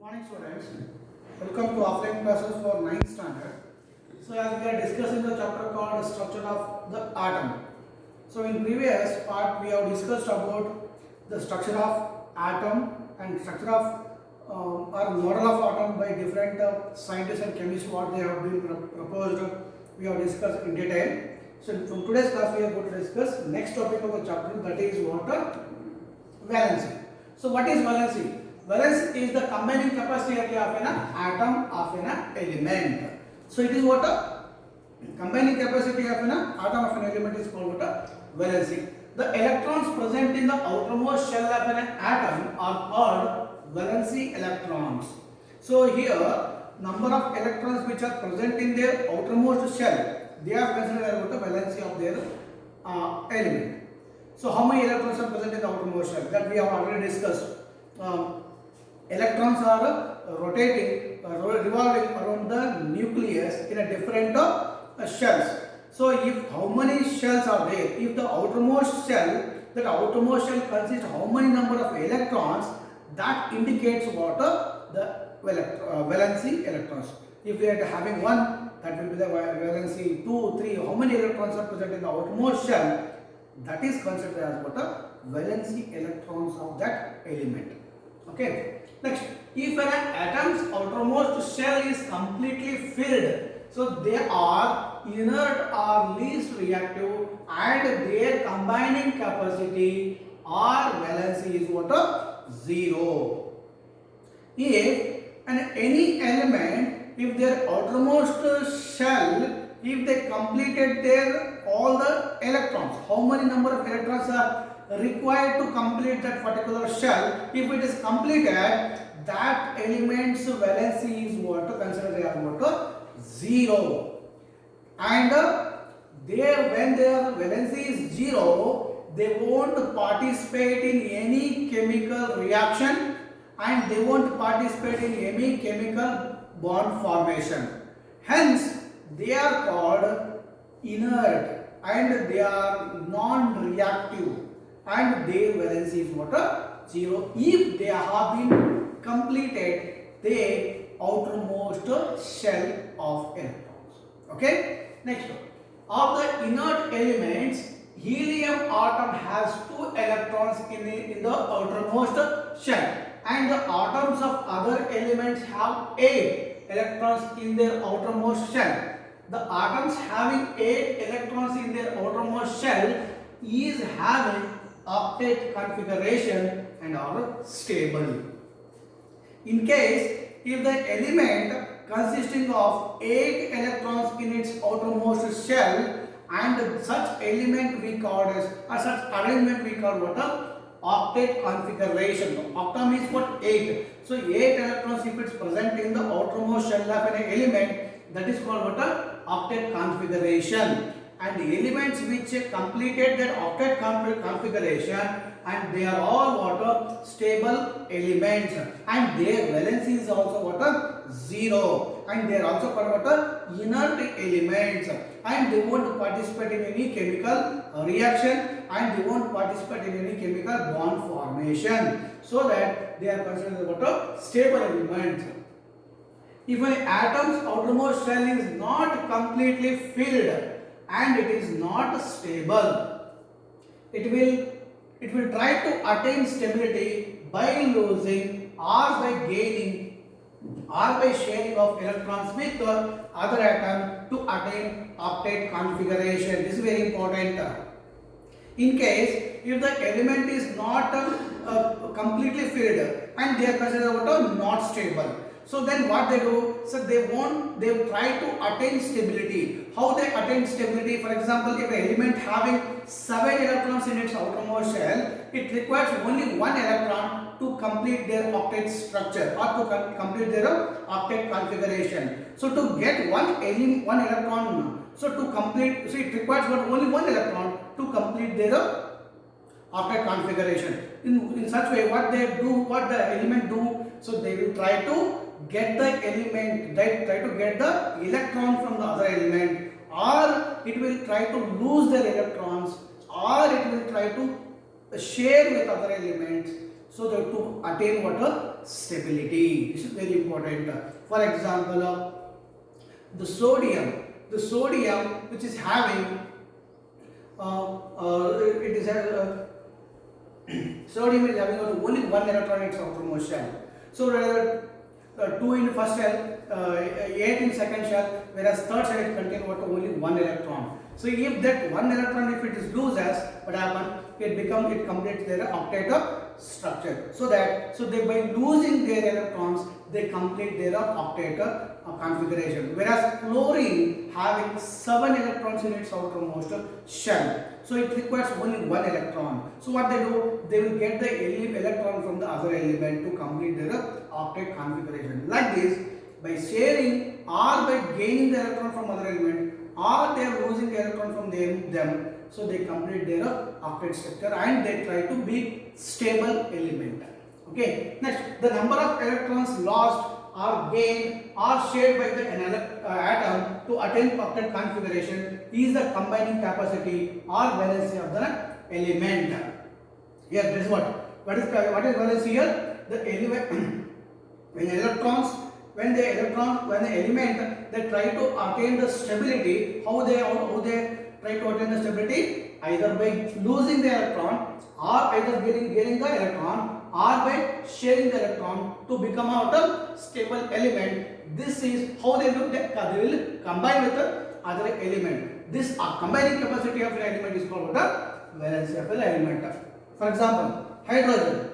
Morning students, welcome to offline classes for ninth standard. So as we are discussing the chapter called structure of the atom. So in previous part we have discussed about the structure of atom and structure of or model of atom by different scientists and chemists what they have been proposed. We have discussed in detail. So from today's class we are going to discuss next topic of the chapter, that is water valency. So what is valency? Valence is the combining capacity of an atom of an element. So it is what a combining capacity of an atom of an element is called what a valency. The electrons present in the outermost shell of an atom are called valency electrons. So here number of electrons which are present in their outermost shell, they are considered as the valency of their element. So how many electrons are present in the outermost shell? That we have already discussed. Electrons are rotating, revolving around the nucleus in a different shells. So if how many shells are there? If the outermost shell, that outermost shell consists how many number of electrons, that indicates what the valency electrons. If we are having one, that will be the valency 2, 3. How many electrons are present in the outermost shell? That is considered as what a valency electrons of that element. Okay. Next, if an atom's outermost shell is completely filled, so they are inert or least reactive, and their combining capacity or valency is what a 0. If any element, if their outermost shell, if they completed their all the electrons, how many number of electrons are required to complete that particular shell? If it is completed, that element's valency is what considered as what 0. And when their valency is 0, they won't participate in any chemical reaction and they won't participate in any chemical bond formation. Hence, they are called inert and they are non-reactive, and their valency is what 0 if they have been completed their outermost shell of electrons. Okay. Next one. Of the inert elements, helium atom has 2 electrons in the outermost shell, and the atoms of other elements have 8 electrons in their outermost shell. The atoms having 8 electrons in their outermost shell is having octet configuration and are stable. In case if the element consisting of 8 electrons in its outermost shell, and such element we call as, or such arrangement we call what a octet configuration. Octa means what 8. So 8 electrons if it's present in the outermost shell of an element, that is called what a octet configuration. And the elements which completed that octet configuration, and they are all what stable elements, and their valency is also what 0, and they are also called what inert elements, and they won't participate in any chemical reaction and they won't participate in any chemical bond formation, so that they are considered what stable elements. If an atom's outermost shell is not completely filled and it is not stable, it will try to attain stability by losing or by gaining or by sharing of electrons with the other atom to attain octet configuration. This is very important. In case if the element is not completely filled and they are considered what not stable, so then what they do? So they try to attain stability. How they attain stability? For example, if an element having 7 electrons in its outermost shell, it requires only 1 electron to complete their octet structure or to complete their octet configuration. So to get one electron, so it requires only 1 electron to complete their octet configuration. In such way, what the element do? So they will try to get the element, try to get the electron from the other element, or it will try to lose their electrons, or it will try to share with other elements. So that to attain what stability. This is very important. For example, the sodium which is having it is a sodium is having only one electron in its outermost shell. So 2 in first shell, 8 in second shell, whereas third shell it contains what only one electron. So if that one electron, if it is loses, what happens? It completes their octet structure. So they by losing their electrons, they complete their octet configuration. Whereas chlorine having 7 electrons in its outermost shell, so it requires only one electron. So what they do? They will get the electron from the other element to complete their octet configuration. Like this, by sharing or by gaining the electron from other element, or they are losing the electron from them, so they complete their octet structure and they try to be stable element. Okay. Next, the number of electrons lost or gained or shared by the atom to attain octet configuration is the combining capacity or valency of the element. Here, this is what is valency here? The element when the element they try to attain the stability, how they try to attain the stability? Either by losing the electron, or either gaining the electron, or by sharing the electron to become a stable element. This is how they look at. They will combine with the other element. This combining capacity of an element is called the valency of an element. For example, hydrogen,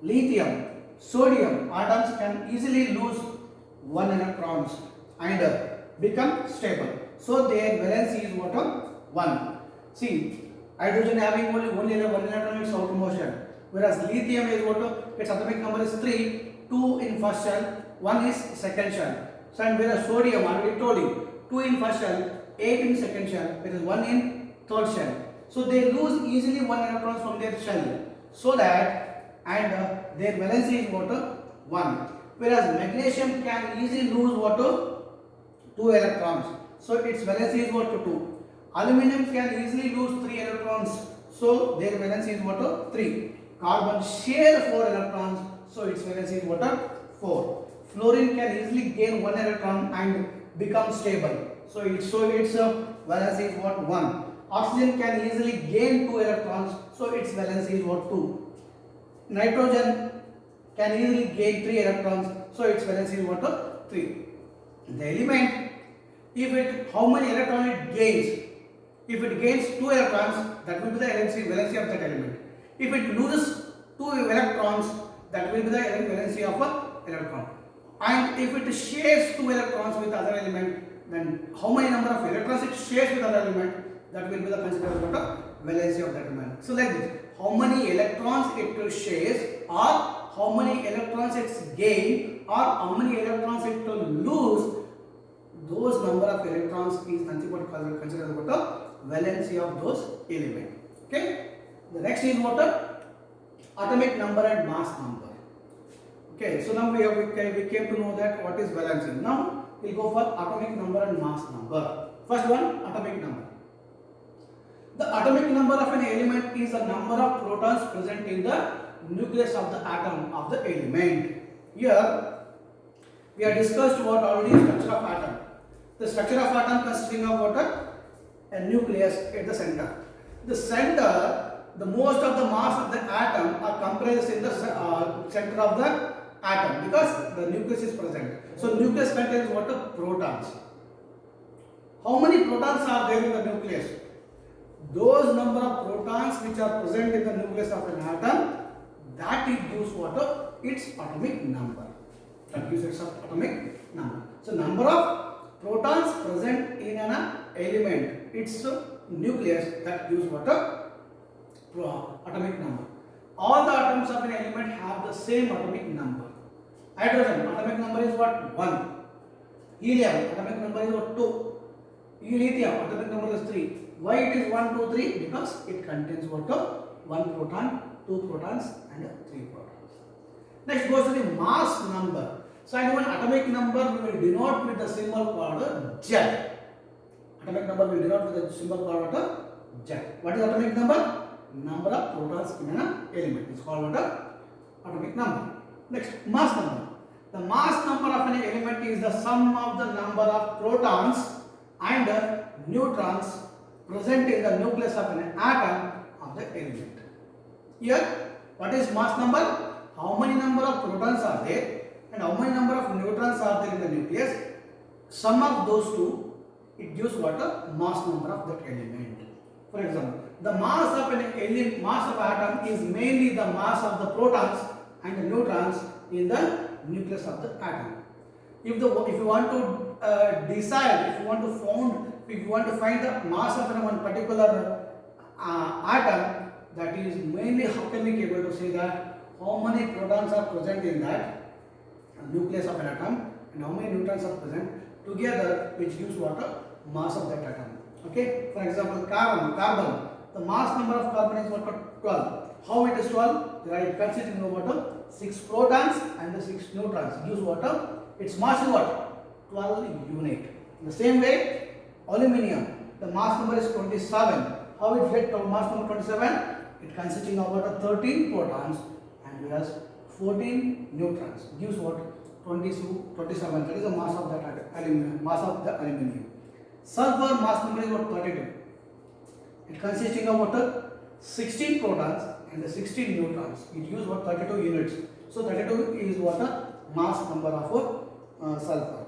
lithium, sodium atoms can easily lose one electrons and become stable. So their valency is what? 1. See, hydrogen having only one electron in its outermost shell, whereas lithium is what? Its atomic number is 3, 2 in first shell, 1 is second shell. So and whereas sodium, already told you, 2 in first shell, 8 in second shell, whereas 1 in third shell. So they lose easily one electron from their shell. So that and their valency is what? 1. Whereas magnesium can easily lose what? 2 electrons. So its valency is what? 2. Aluminum can easily lose 3 electrons. So their valency is what? 3. Carbon share 4 electrons. So its valency is what? 4. Fluorine can easily gain 1 electron and become stable. So its valency is what? 1. Oxygen can easily gain 2 electrons. So its valency is what? 2. Nitrogen can easily gain 3 electrons. So its valency is what? 3. The element, how many electrons it gains? If it gains 2 electrons, that will be the valency of that element. If it loses 2 electrons, that will be the valency of an electron. And if it shares 2 electrons with other element, then how many number of electrons it shares with other element, that will be the considered valency of that element. So like this, how many electrons it shares, or how many electrons it gains, or how many electrons it lose, those number of electrons is nothing but considered the valency of those elements. Okay. The next is what? Atomic number and mass number. Okay. So now we came to know that what is valency. Now we'll go for atomic number and mass number. First one, atomic number. The atomic number of an element is the number of protons present in the nucleus of the atom of the element. Here we have discussed what already structure of atom. The structure of atom consisting of what? A nucleus at the center. The center, the most of the mass of the atom are compressed in the center of the atom because the nucleus is present. So nucleus contains what? Protons. How many protons are there in the nucleus? Those number of protons which are present in the nucleus of an atom, that it gives what? Its atomic number. That gives its atomic number. So number of protons present in an element, its nucleus, that gives what? Atomic number. All the atoms of an element have the same atomic number. Hydrogen, atomic number is what? 1. Helium, atomic number is what? 2. Lithium, atomic number is 3. Why it is 1, 2, 3? Because it contains what? 1 proton, 2 protons and 3 protons. Next goes to the mass number. So I know an atomic number we will denote with the symbol called Z. Atomic number will denote with the symbol called Z. What is atomic number? Number of protons in an element. It's called what? atomic number. Next, mass number. The mass number of an element is the sum of the number of protons and neutrons present in the nucleus of an atom of the element. Here, what is mass number? How many number of protons are there and how many number of neutrons are there in the nucleus? Sum of those two, it gives what a mass number of that element. For example, the mass of an element, mass of atom is mainly the mass of the protons and the neutrons in the nucleus of the atom. If you want to decide, if you want to find the mass of one particular atom, that is mainly how can we be able to say that how many protons are present in that nucleus of an atom and how many neutrons are present together, which gives what a mass of that atom. Okay, for example, carbon. The mass number of carbon is what? 12. How it is 12? They are consisting of what? 6 protons and the 6 neutrons. Gives what? Its mass is what? 12 unit. In the same way, aluminium. The mass number is 27. How it gets mass number 27? It consisting of what? 13 protons and whereas 14 neutrons. Gives what? 27. That is the mass of that aluminium. Mass of the aluminium. Sulfur mass number is what? 32. It consisting of what? 16 protons and the 16 neutrons. It gives what? 32 units. So 32 is what a mass number of sulfur.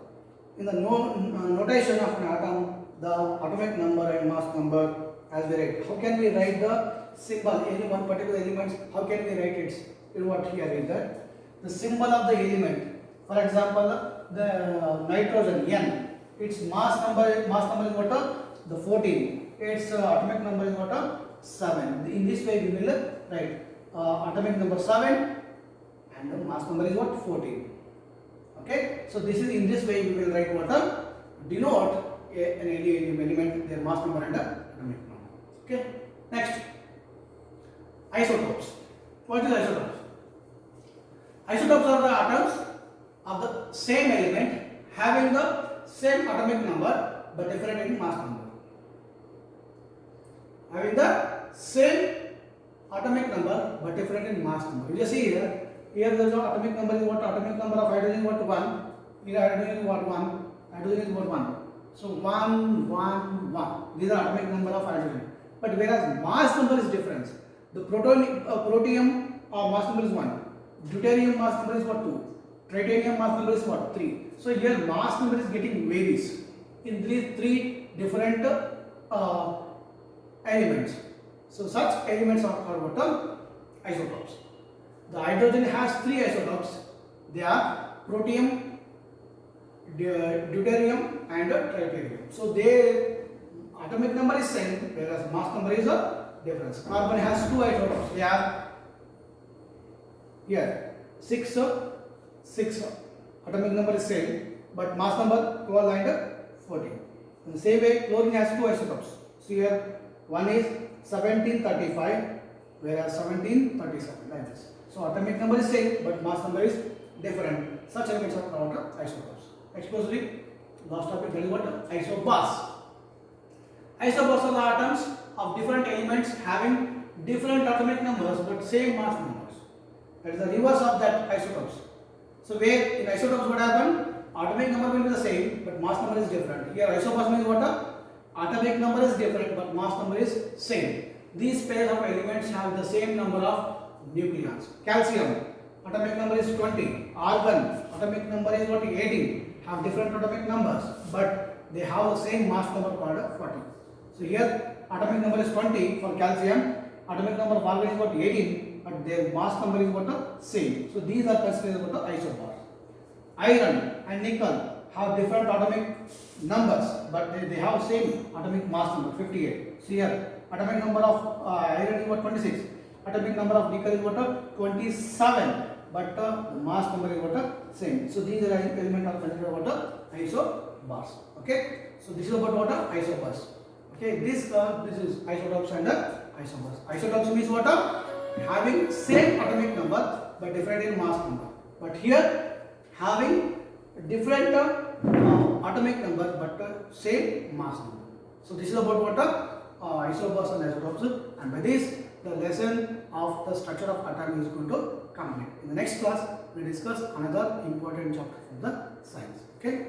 In the notation of an atom, the atomic number and mass number as we write. How can we write the symbol? Any one particular element, how can we write it? What here is that the symbol of the element. For example, the nitrogen N. Its mass number is what? The 14. Its atomic number is what? 7. In this way we will write atomic number 7 and the mass number is what? 14. Okay. So this is in this way we will write what? Denote an element, their mass number and atomic number. Okay. Next, isotopes. What is isotopes? Isotopes are the atoms of the same element having the same atomic number but different in mass number. Having the same atomic number but different in mass number. You just see here. Here the atomic number is what? Atomic number of hydrogen is what? 1. Here hydrogen is what? 1. Hydrogen is what? 1. So 1, 1, 1. These are atomic number of hydrogen. But whereas mass number is different. The protium mass number is 1. Deuterium mass number is what? 2. Tritanium mass number is what? 3. So here mass number is getting varies in these 3 different elements. So such elements are called what? Isotopes. The hydrogen has 3 isotopes. They are protium, deuterium and tritium. So their atomic number is same whereas mass number is a difference. Carbon has 2 isotopes. They are here 6. Atomic number is same but mass number 12 and 14. In the same way, chlorine has 2 isotopes. So here one is 1735 whereas 1737 like this. So atomic number is same but mass number is different. Such elements are called isotopes. Explosively, last topic, that is what? Isobars. Isobars are the atoms of different elements having different atomic numbers but same mass numbers. That is the reverse of that isotopes. So where in isotopes what happen? Atomic number will be the same but mass number is different. Here isobars means what? Atomic number is different but mass number is same. These pairs of elements have the same number of nucleons. Calcium, atomic number is 20. Argon, atomic number is what? 18. Have different atomic numbers but they have the same mass number called 40. So here atomic number is 20 for calcium. Atomic number of argon is what? 18 but their mass number is what? Same. So these are considered what? Isobars. Iron and nickel have different atomic numbers but they have same atomic mass number 58. So here atomic number of iron is what? 26. Atomic number of nickel is what? 27 but the mass number is what? Same. So these elements are considered what? Isobars. Okay. So this is about what? Isobars. Okay. This is isotopes and isobars. Isotopes means what? Having same atomic number but different in mass number. But here having different atomic number but same mass number. So this is about what? Isobars and isotopes. And by this the lesson of the structure of atom is going to complete. In the next class, we discuss another important chapter from the science. Okay.